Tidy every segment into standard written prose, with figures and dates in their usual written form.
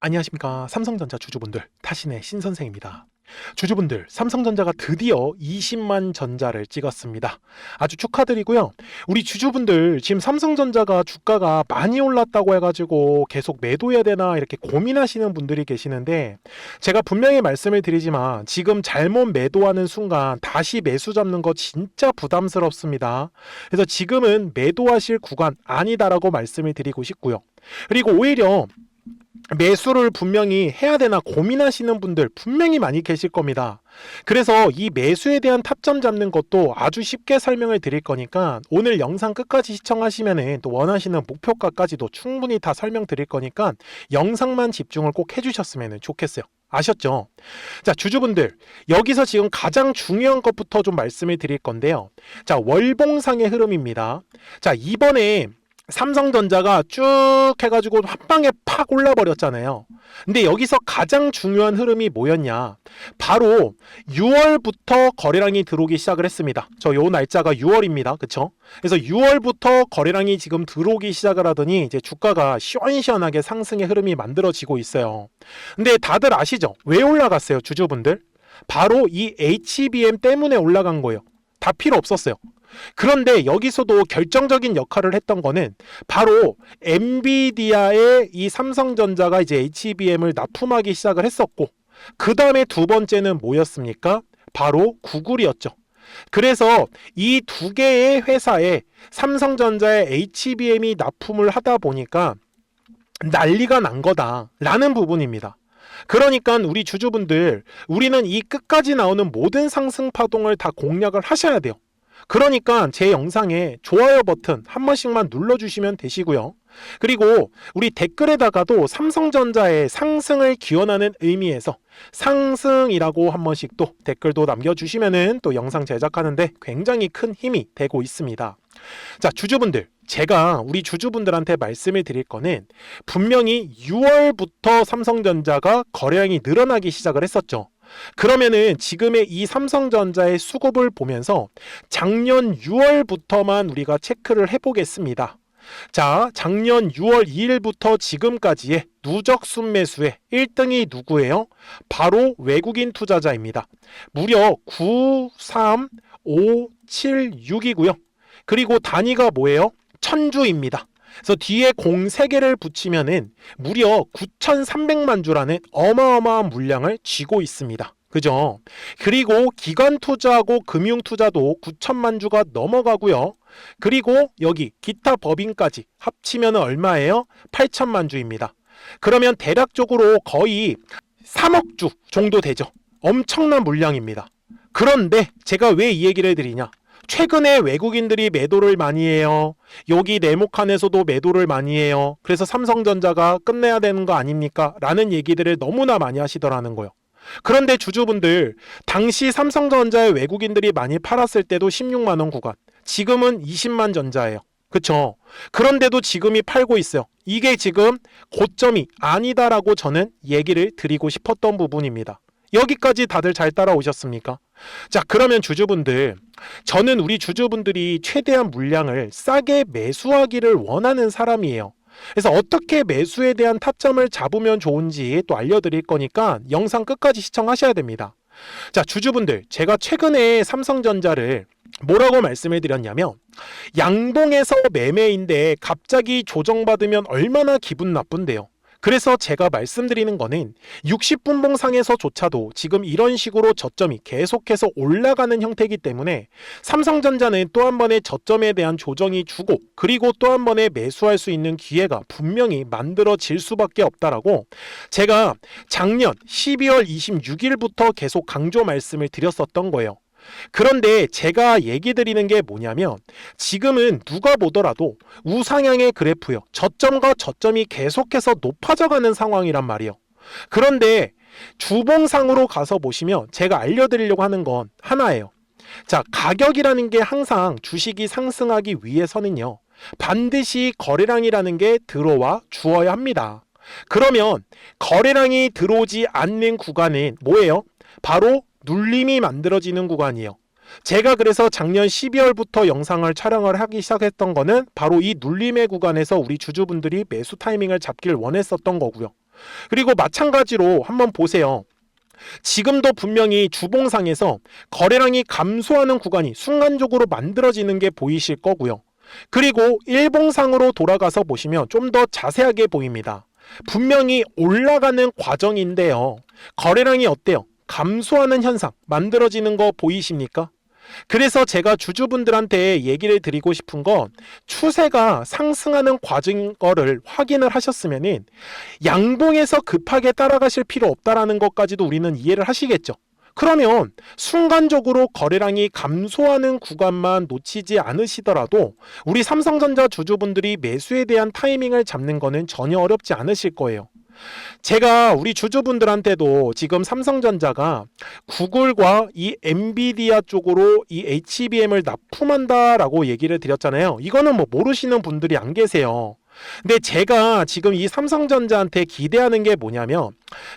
안녕하십니까. 삼성전자 주주분들, 타신의 신선생입니다. 주주분들, 삼성전자가 드디어 20만 전자를 찍었습니다. 아주 축하드리고요. 우리 주주분들, 지금 삼성전자가 주가가 많이 올랐다고 해가지고 계속 매도해야 되나 이렇게 고민하시는 분들이 계시는데, 제가 분명히 말씀을 드리지만 지금 잘못 매도하는 순간 다시 매수 잡는 거 진짜 부담스럽습니다. 그래서 지금은 매도하실 구간 아니다라고 말씀을 드리고 싶고요. 그리고 오히려 매수를 분명히 해야 되나 고민하시는 분들 분명히 많이 계실 겁니다. 그래서 이 매수에 대한 타점 잡는 것도 아주 쉽게 설명을 드릴 거니까 오늘 영상 끝까지 시청하시면 또 원하시는 목표가까지도 충분히 다 설명드릴 거니까 영상만 집중을 꼭 해주셨으면 좋겠어요. 아셨죠? 자, 주주분들, 여기서 지금 가장 중요한 것부터 좀 말씀을 드릴 건데요. 자, 월봉상의 흐름입니다. 자, 이번에 삼성전자가 쭉 해가지고 한 방에 팍 올라버렸잖아요. 근데 여기서 가장 중요한 흐름이 뭐였냐? 바로 6월부터 거래량이 들어오기 시작을 했습니다. 요 날짜가 6월입니다. 그쵸? 그래서 6월부터 거래량이 지금 들어오기 시작을 하더니 이제 주가가 시원시원하게 상승의 흐름이 만들어지고 있어요. 근데 다들 아시죠? 왜 올라갔어요, 주주분들? 바로 이 HBM 때문에 올라간 거예요. 다 필요 없었어요. 그런데 여기서도 결정적인 역할을 했던 거는 바로 엔비디아의 이 삼성전자가 이제 HBM을 납품하기 시작을 했었고, 그 다음에 두 번째는 뭐였습니까? 바로 구글이었죠. 그래서 이 두 개의 회사에 삼성전자의 HBM이 납품을 하다 보니까 난리가 난 거다라는 부분입니다. 그러니까 우리 주주분들, 우리는 이 끝까지 나오는 모든 상승 파동을 다 공략을 하셔야 돼요. 그러니까 제 영상에 좋아요 버튼 한 번씩만 눌러주시면 되시고요. 그리고 우리 댓글에다가도 삼성전자의 상승을 기원하는 의미에서 상승이라고 한 번씩 또 댓글도 남겨주시면은 또 영상 제작하는데 굉장히 큰 힘이 되고 있습니다. 자, 주주분들, 제가 우리 주주분들한테 말씀을 드릴 거는 분명히 6월부터 삼성전자가 거래량이 늘어나기 시작을 했었죠. 그러면은 지금의 이 삼성전자의 수급을 보면서 작년 6월부터만 우리가 체크를 해보겠습니다. 자, 작년 6월 2일부터 지금까지의 누적 순매수의 1등이 누구예요? 바로 외국인 투자자입니다. 무려 93576이고요. 그리고 단위가 뭐예요? 천주입니다. 그래서 뒤에 03개를 붙이면은 무려 9,300만 주라는 어마어마한 물량을 쥐고 있습니다. 그죠? 그리고 기관 투자하고 금융 투자도 9천만 주가 넘어가고요. 그리고 여기 기타 법인까지 합치면 얼마예요? 8천만 주입니다. 그러면 대략적으로 거의 3억 주 정도 되죠. 엄청난 물량입니다. 그런데 제가 왜 이 얘기를 드리냐? 최근에 외국인들이 매도를 많이 해요. 여기 네모칸에서도 매도를 많이 해요. 그래서 삼성전자가 끝내야 되는 거 아닙니까? 라는 얘기들을 너무나 많이 하시더라는 거예요. 그런데 주주분들, 당시 삼성전자의 외국인들이 많이 팔았을 때도 16만 원 구간, 지금은 20만 전자예요. 그쵸? 그런데도 지금이 팔고 있어요. 이게 지금 고점이 아니다라고 저는 얘기를 드리고 싶었던 부분입니다. 여기까지 다들 잘 따라오셨습니까? 자, 그러면 주주분들, 저는 우리 주주분들이 최대한 물량을 싸게 매수하기를 원하는 사람이에요. 그래서 어떻게 매수에 대한 타점을 잡으면 좋은지 또 알려드릴 거니까 영상 끝까지 시청하셔야 됩니다. 자, 주주분들, 제가 최근에 삼성전자를 뭐라고 말씀을 드렸냐면, 양봉에서 매매인데 갑자기 조정받으면 얼마나 기분 나쁜데요. 그래서 제가 말씀드리는 거는 60분봉 상에서조차도 지금 이런 식으로 저점이 계속해서 올라가는 형태이기 때문에 삼성전자는 또 한 번의 저점에 대한 조정이 주고, 그리고 또 한 번의 매수할 수 있는 기회가 분명히 만들어질 수밖에 없다라고 제가 작년 12월 26일부터 계속 강조 말씀을 드렸었던 거예요. 그런데 제가 얘기 드리는 게 뭐냐면, 지금은 누가 보더라도 우상향의 그래프요, 저점과 저점이 계속해서 높아져 가는 상황이란 말이에요. 그런데 주봉상으로 가서 보시면 제가 알려드리려고 하는 건 하나예요. 자, 가격이라는 게 항상 주식이 상승하기 위해서는요, 반드시 거래량이라는 게 들어와 주어야 합니다. 그러면 거래량이 들어오지 않는 구간은 뭐예요? 바로 눌림이 만들어지는 구간이에요. 제가 그래서 작년 12월부터 영상을 촬영을 하기 시작했던 거는 바로 이 눌림의 구간에서 우리 주주분들이 매수 타이밍을 잡길 원했었던 거고요. 그리고 마찬가지로 한번 보세요. 지금도 분명히 주봉상에서 거래량이 감소하는 구간이 순간적으로 만들어지는 게 보이실 거고요. 그리고 일봉상으로 돌아가서 보시면 좀 더 자세하게 보입니다. 분명히 올라가는 과정인데요. 거래량이 어때요? 감소하는 현상 만들어지는 거 보이십니까? 그래서 제가 주주분들한테 얘기를 드리고 싶은 건 추세가 상승하는 과정인 거를 확인을 하셨으면은 양봉에서 급하게 따라가실 필요 없다라는 것까지도 우리는 이해를 하시겠죠. 그러면 순간적으로 거래량이 감소하는 구간만 놓치지 않으시더라도 우리 삼성전자 주주분들이 매수에 대한 타이밍을 잡는 거는 전혀 어렵지 않으실 거예요. 제가 우리 주주분들한테도 지금 삼성전자가 구글과 이 엔비디아 쪽으로 이 HBM을 납품한다라고 얘기를 드렸잖아요. 이거는 뭐 모르시는 분들이 안 계세요. 근데 제가 지금 이 삼성전자한테 기대하는 게 뭐냐면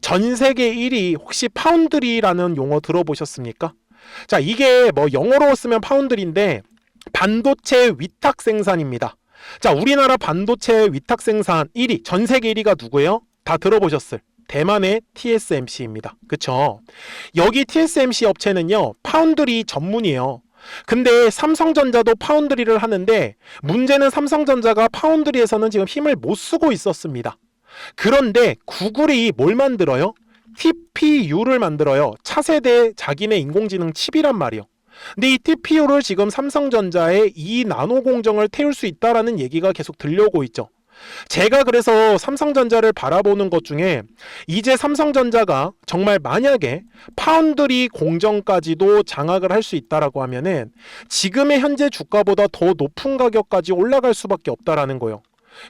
전 세계 1위 혹시 파운드리라는 용어 들어보셨습니까? 자, 이게 뭐 영어로 쓰면 파운드리인데 반도체 위탁 생산입니다. 자, 우리나라 반도체 위탁 생산 1위, 전 세계 1위가 누구예요? 다 들어보셨을 대만의 TSMC입니다. 그쵸? 여기 TSMC 업체는요 파운드리 전문이에요. 근데 삼성전자도 파운드리를 하는데 문제는 삼성전자가 파운드리에서는 지금 힘을 못 쓰고 있었습니다. 그런데 구글이 뭘 만들어요? TPU를 만들어요. 차세대 자기네 인공지능 칩이란 말이에요. 근데 이 TPU를 지금 삼성전자에 이 나노 공정을 태울 수 있다라는 얘기가 계속 들려오고 있죠. 제가 그래서 삼성전자를 바라보는 것 중에 이제 삼성전자가 정말 만약에 파운드리 공정까지도 장악을 할 수 있다라고 하면은 지금의 현재 주가보다 더 높은 가격까지 올라갈 수밖에 없다라는 거예요.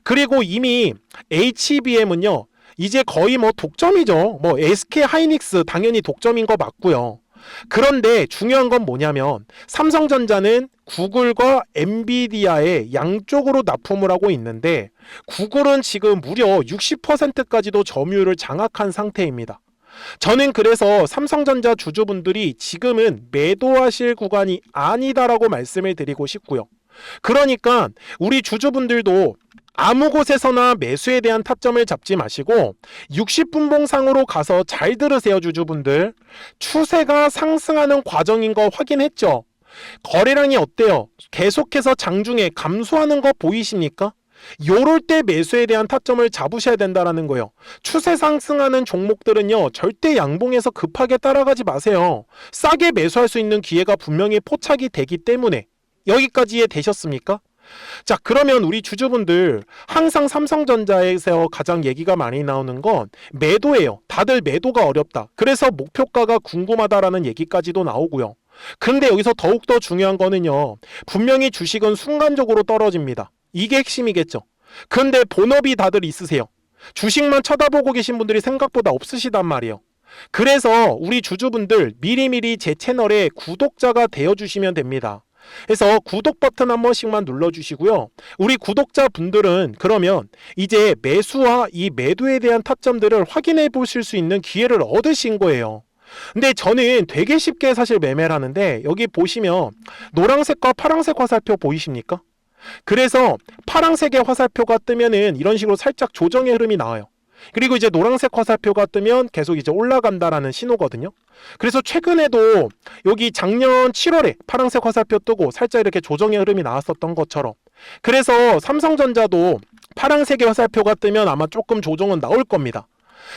그리고 이미 HBM은요 이제 거의 뭐 독점이죠. 뭐 SK 하이닉스 당연히 독점인 거 맞고요. 그런데 중요한 건 뭐냐면 삼성전자는 구글과 엔비디아에 양쪽으로 납품을 하고 있는데 구글은 지금 무려 60%까지도 점유율을 장악한 상태입니다. 저는 그래서 삼성전자 주주분들이 지금은 매도하실 구간이 아니다라고 말씀을 드리고 싶고요. 그러니까 우리 주주분들도 아무 곳에서나 매수에 대한 타점을 잡지 마시고 60분봉상으로 가서 잘 들으세요. 주주분들, 추세가 상승하는 과정인 거 확인했죠? 거래량이 어때요? 계속해서 장중에 감소하는 거 보이십니까? 요럴 때 매수에 대한 타점을 잡으셔야 된다는 거예요. 추세 상승하는 종목들은요 절대 양봉에서 급하게 따라가지 마세요. 싸게 매수할 수 있는 기회가 분명히 포착이 되기 때문에. 여기까지 되셨습니까? 자, 그러면 우리 주주분들 항상 삼성전자에서 가장 얘기가 많이 나오는 건 매도예요. 다들 매도가 어렵다. 그래서 목표가가 궁금하다라는 얘기까지도 나오고요. 근데 여기서 더욱더 중요한 거는요. 분명히 주식은 순간적으로 떨어집니다. 이게 핵심이겠죠. 근데 본업이 다들 있으세요. 주식만 쳐다보고 계신 분들이 생각보다 없으시단 말이에요. 그래서 우리 주주분들 미리미리 제 채널에 구독자가 되어주시면 됩니다. 그래서 구독 버튼 한 번씩만 눌러주시고요. 우리 구독자분들은 그러면 이제 매수와 이 매도에 대한 타점들을 확인해 보실 수 있는 기회를 얻으신 거예요. 근데 저는 되게 쉽게 사실 매매를 하는데 여기 보시면 노란색과 파란색 화살표 보이십니까? 그래서 파란색의 화살표가 뜨면은 이런 식으로 살짝 조정의 흐름이 나와요. 그리고 이제 노란색 화살표가 뜨면 계속 이제 올라간다라는 신호거든요. 그래서 최근에도 여기 작년 7월에 파란색 화살표 뜨고 살짝 이렇게 조정의 흐름이 나왔었던 것처럼 그래서 삼성전자도 파란색의 화살표가 뜨면 아마 조금 조정은 나올 겁니다.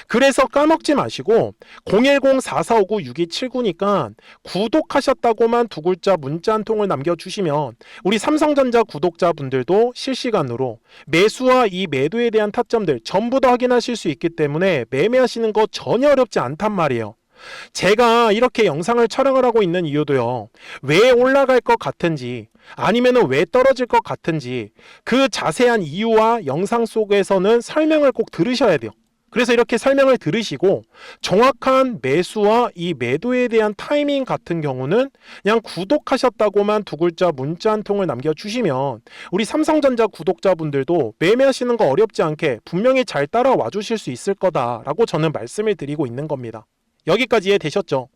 그래서 까먹지 마시고 010-4459-6279니까 구독하셨다고만 두 글자 문자 한 통을 남겨주시면 우리 삼성전자 구독자분들도 실시간으로 매수와 이 매도에 대한 타점들 전부 다 확인하실 수 있기 때문에 매매하시는 거 전혀 어렵지 않단 말이에요. 제가 이렇게 영상을 촬영을 하고 있는 이유도요. 왜 올라갈 것 같은지 아니면 왜 떨어질 것 같은지 그 자세한 이유와 영상 속에서는 설명을 꼭 들으셔야 돼요. 그래서 이렇게 설명을 들으시고 정확한 매수와 이 매도에 대한 타이밍 같은 경우는 그냥 구독하셨다고만 두 글자 문자 한 통을 남겨주시면 우리 삼성전자 구독자분들도 매매하시는 거 어렵지 않게 분명히 잘 따라와 주실 수 있을 거다라고 저는 말씀을 드리고 있는 겁니다. 여기까지 이해되셨죠?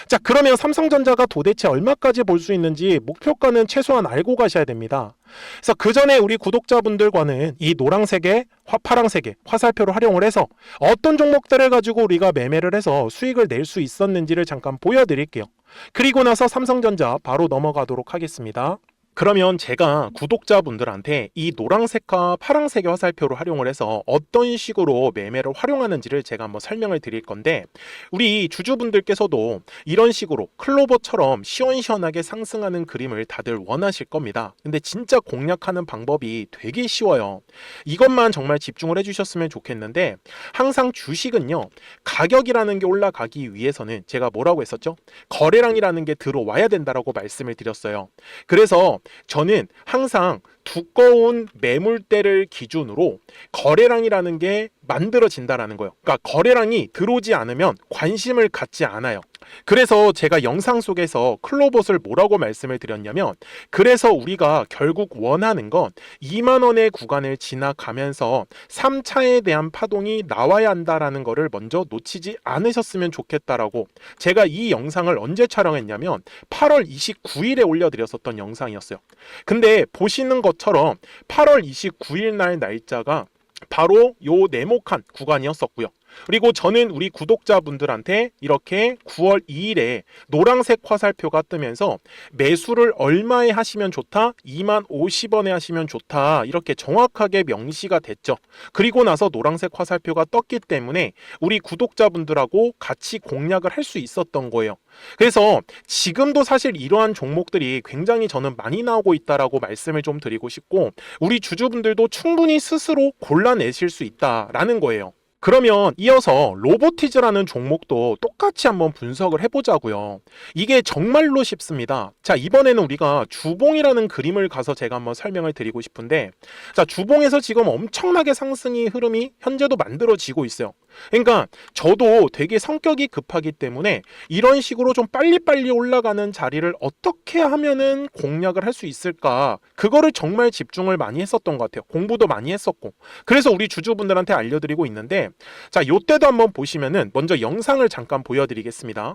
자, 그러면 삼성전자가 도대체 얼마까지 볼 수 있는지 목표가는 최소한 알고 가셔야 됩니다. 그래서 그 전에 우리 구독자분들과는 이 노란색의 파란색의 화살표를 활용을 해서 어떤 종목들을 가지고 우리가 매매를 해서 수익을 낼 수 있었는지를 잠깐 보여드릴게요. 그리고 나서 삼성전자 바로 넘어가도록 하겠습니다. 그러면 제가 구독자분들한테 이 노란색과 파란색의 화살표를 활용을 해서 어떤 식으로 매매를 활용하는지를 제가 한번 설명을 드릴 건데, 우리 주주분들께서도 이런 식으로 클로버처럼 시원시원하게 상승하는 그림을 다들 원하실 겁니다. 근데 진짜 공략하는 방법이 되게 쉬워요. 이것만 정말 집중을 해주셨으면 좋겠는데, 항상 주식은요, 가격이라는 게 올라가기 위해서는 제가 뭐라고 했었죠? 거래량이라는 게 들어와야 된다라고 말씀을 드렸어요. 그래서 저는 항상 두꺼운 매물대를 기준으로 거래량이라는 게 만들어진다라는 거예요. 그러니까 거래량이 들어오지 않으면 관심을 갖지 않아요. 그래서 제가 영상 속에서 클로봇을 뭐라고 말씀을 드렸냐면, 그래서 우리가 결국 원하는 건 2만 원의 구간을 지나가면서 3차에 대한 파동이 나와야 한다라는 거를 먼저 놓치지 않으셨으면 좋겠다라고, 제가 이 영상을 언제 촬영했냐면 8월 29일에 올려드렸었던 영상이었어요. 근데 보시는 것처럼 8월 29일 날 날짜가 바로 요 네모칸 구간이었었고요. 그리고 저는 우리 구독자분들한테 이렇게 9월 2일에 노란색 화살표가 뜨면서 매수를 얼마에 하시면 좋다? 2만 50원에 하시면 좋다. 이렇게 정확하게 명시가 됐죠. 그리고 나서 노란색 화살표가 떴기 때문에 우리 구독자분들하고 같이 공략을 할 수 있었던 거예요. 그래서 지금도 사실 이러한 종목들이 굉장히 저는 많이 나오고 있다라고 말씀을 좀 드리고 싶고, 우리 주주분들도 충분히 스스로 골라내실 수 있다라는 거예요. 그러면 이어서 로보티즈라는 종목도 똑같이 한번 분석을 해보자고요. 이게 정말로 쉽습니다. 자, 이번에는 우리가 주봉이라는 그림을 가서 제가 한번 설명을 드리고 싶은데, 자, 주봉에서 지금 엄청나게 상승이 흐름이 현재도 만들어지고 있어요. 그러니까 저도 되게 성격이 급하기 때문에 이런 식으로 좀 빨리빨리 올라가는 자리를 어떻게 하면은 공략을 할 수 있을까, 그거를 정말 집중을 많이 했었던 것 같아요. 공부도 많이 했었고. 그래서 우리 주주분들한테 알려드리고 있는데, 자, 요때도 한번 보시면은 먼저 영상을 잠깐 보여드리겠습니다.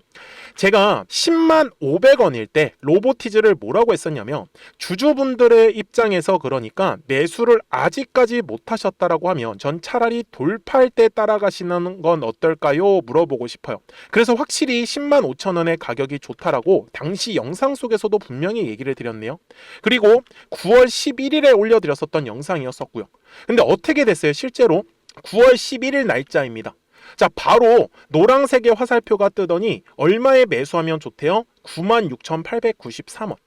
제가 10만 500원일 때 로보티즈를 뭐라고 했었냐면, 주주분들의 입장에서 그러니까 매수를 아직까지 못 하셨다라고 하면 전 차라리 돌파할 때 따라가시는 건 어떨까요? 물어보고 싶어요. 그래서 확실히 10만 5천 원의 가격이 좋다라고 당시 영상 속에서도 분명히 얘기를 드렸네요. 그리고 9월 11일에 올려드렸었던 영상이었었고요. 근데 어떻게 됐어요? 실제로 9월 11일 날짜입니다. 자, 바로 노란색의 화살표가 뜨더니 얼마에 매수하면 좋대요? 96,893원.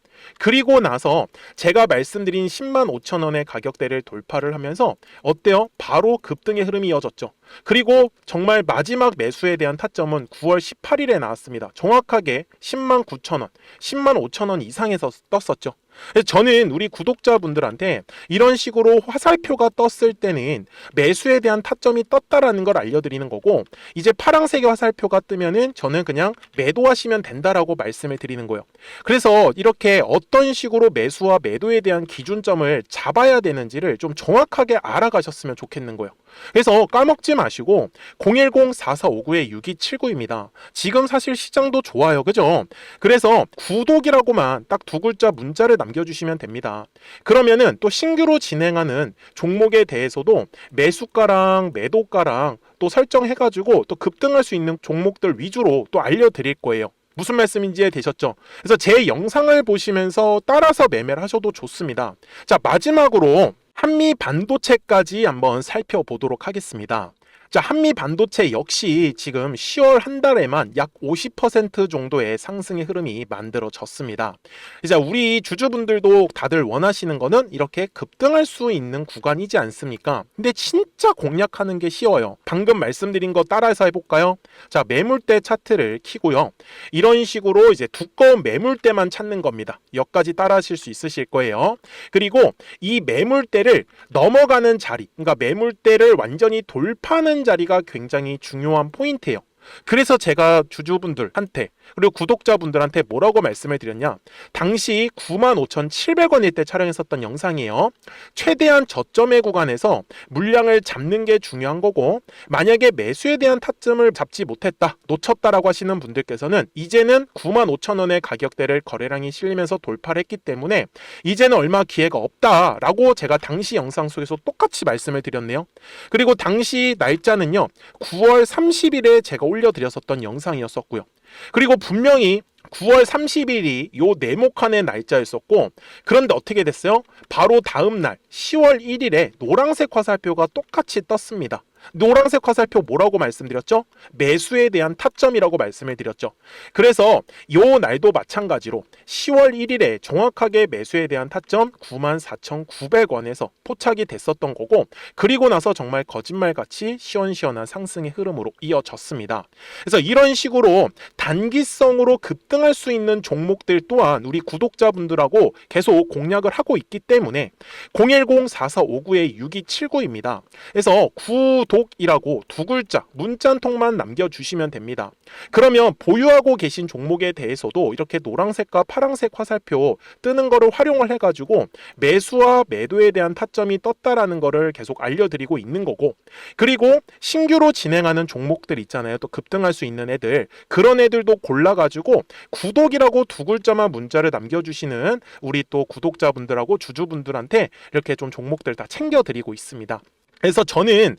그리고 나서 제가 말씀드린 10만 5천 원의 가격대를 돌파를 하면서 어때요? 바로 급등의 흐름이 이어졌죠. 그리고 정말 마지막 매수에 대한 타점은 9월 18일에 나왔습니다. 정확하게 10만 9천 원, 10만 5천 원 이상에서 떴었죠. 그래서 저는 우리 구독자분들한테 이런 식으로 화살표가 떴을 때는 매수에 대한 타점이 떴다라는 걸 알려드리는 거고, 이제 파란색의 화살표가 뜨면은 저는 그냥 매도하시면 된다라고 말씀을 드리는 거예요. 그래서 이렇게 어떤 식으로 매수와 매도에 대한 기준점을 잡아야 되는지를 좀 정확하게 알아가셨으면 좋겠는 거예요. 그래서 까먹지 마시고 010-4459-6279입니다. 지금 사실 시장도 좋아요, 그죠? 그래서 구독이라고만 딱 두 글자 문자를 남겨주시면 됩니다. 그러면은 또 신규로 진행하는 종목에 대해서도 매수가랑 매도가랑 또 설정해가지고 또 급등할 수 있는 종목들 위주로 또 알려드릴 거예요. 무슨 말씀인지 이해되셨죠? 그래서 제 영상을 보시면서 따라서 매매를 하셔도 좋습니다. 자, 마지막으로 한미 반도체까지 한번 살펴보도록 하겠습니다. 자, 한미 반도체 역시 지금 10월 한 달에만 약 50% 정도의 상승의 흐름이 만들어졌습니다. 이제 우리 주주분들도 다들 원하시는 거는 이렇게 급등할 수 있는 구간이지 않습니까? 근데 진짜 공략하는 게 쉬워요. 방금 말씀드린 거 따라서 해볼까요? 자, 매물대 차트를 키고요. 이런 식으로 이제 두꺼운 매물대만 찾는 겁니다. 여기까지 따라 하실 수 있으실 거예요. 그리고 이 매물대를 넘어가는 자리, 그러니까 매물대를 완전히 돌파하는 자리가 굉장히 중요한 포인트예요. 그래서 제가 주주분들한테 그리고 구독자분들한테 뭐라고 말씀을 드렸냐, 당시 95,700원일 때 촬영했었던 영상이에요. 최대한 저점의 구간에서 물량을 잡는 게 중요한 거고, 만약에 매수에 대한 타점을 잡지 못했다, 놓쳤다라고 하시는 분들께서는 이제는 95,000원의 가격대를 거래량이 실리면서 돌파를 했기 때문에 이제는 얼마 기회가 없다라고 제가 당시 영상 속에서 똑같이 말씀을 드렸네요. 그리고 당시 날짜는요, 9월 30일에 제가 올려드렸었던 영상이었었고요. 그리고 분명히 9월 30일이 요 네모칸의 날짜였었고, 그런데 어떻게 됐어요? 바로 다음 날 10월 1일에 노란색 화살표가 똑같이 떴습니다. 노란색 화살표 뭐라고 말씀드렸죠? 매수에 대한 타점이라고 말씀을 드렸죠. 그래서 요 날도 마찬가지로 10월 1일에 정확하게 매수에 대한 타점 94,900원에서 포착이 됐었던 거고, 그리고 나서 정말 거짓말같이 시원시원한 상승의 흐름으로 이어졌습니다. 그래서 이런 식으로 단기성으로 급등할 수 있는 종목들 또한 우리 구독자분들하고 계속 공략을 하고 있기 때문에 010-4459-6279입니다. 그래서 구독이라고 두 글자 문자 한 통만 남겨주시면 됩니다. 그러면 보유하고 계신 종목에 대해서도 이렇게 노란색과 파란색 화살표 뜨는 거를 활용을 해가지고 매수와 매도에 대한 타점이 떴다라는 거를 계속 알려드리고 있는 거고, 그리고 신규로 진행하는 종목들 있잖아요. 또 급등할 수 있는 애들, 그런 애들도 골라가지고 구독이라고 두 글자만 문자를 남겨주시는 우리 또 구독자분들하고 주주분들한테 이렇게 좀 종목들 다 챙겨드리고 있습니다. 그래서 저는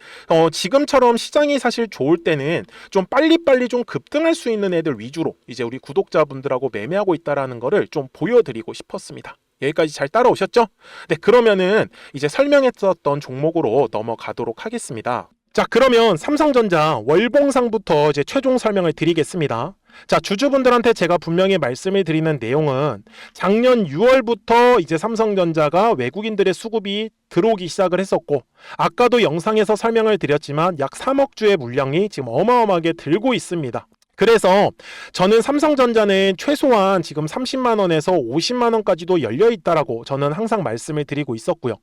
지금처럼 시장이 사실 좋을 때는 좀 빨리빨리 좀 급등할 수 있는 애들 위주로 이제 우리 구독자분들하고 매매하고 있다라는 거를 좀 보여드리고 싶었습니다. 여기까지 잘 따라오셨죠? 네, 그러면은 이제 설명했었던 종목으로 넘어가도록 하겠습니다. 자, 그러면 삼성전자 월봉상부터 이제 최종 설명을 드리겠습니다. 자, 주주분들한테 제가 분명히 말씀을 드리는 내용은 작년 6월부터 이제 삼성전자가 외국인들의 수급이 들어오기 시작을 했었고, 아까도 영상에서 설명을 드렸지만 약 3억 주의 물량이 지금 어마어마하게 들고 있습니다. 그래서 저는 삼성전자는 최소한 지금 30만 원에서 50만 원까지도 열려 있다라고 저는 항상 말씀을 드리고 있었고요.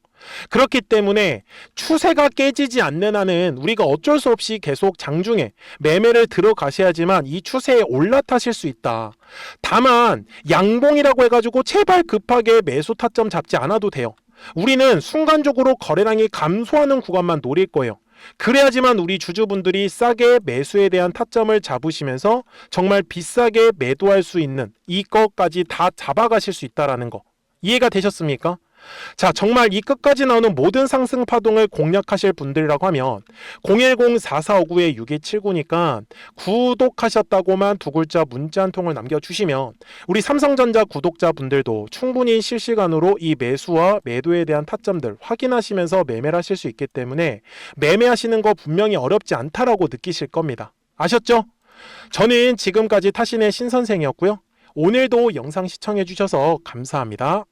그렇기 때문에 추세가 깨지지 않는 한은 우리가 어쩔 수 없이 계속 장중에 매매를 들어가셔야지만 이 추세에 올라타실 수 있다. 다만 양봉이라고 해가지고 제발 급하게 매수 타점 잡지 않아도 돼요. 우리는 순간적으로 거래량이 감소하는 구간만 노릴 거예요. 그래야지만 우리 주주분들이 싸게 매수에 대한 타점을 잡으시면서 정말 비싸게 매도할 수 있는 이것까지 다 잡아가실 수 있다는 거 이해가 되셨습니까? 자, 정말 이 끝까지 나오는 모든 상승 파동을 공략하실 분들이라고 하면 010-4459-6279니까 구독하셨다고만 두 글자 문자 한 통을 남겨주시면 우리 삼성전자 구독자분들도 충분히 실시간으로 이 매수와 매도에 대한 타점들 확인하시면서 매매를 하실 수 있기 때문에 매매하시는 거 분명히 어렵지 않다라고 느끼실 겁니다. 아셨죠? 저는 지금까지 타신의 신선생이었고요. 오늘도 영상 시청해 주셔서 감사합니다.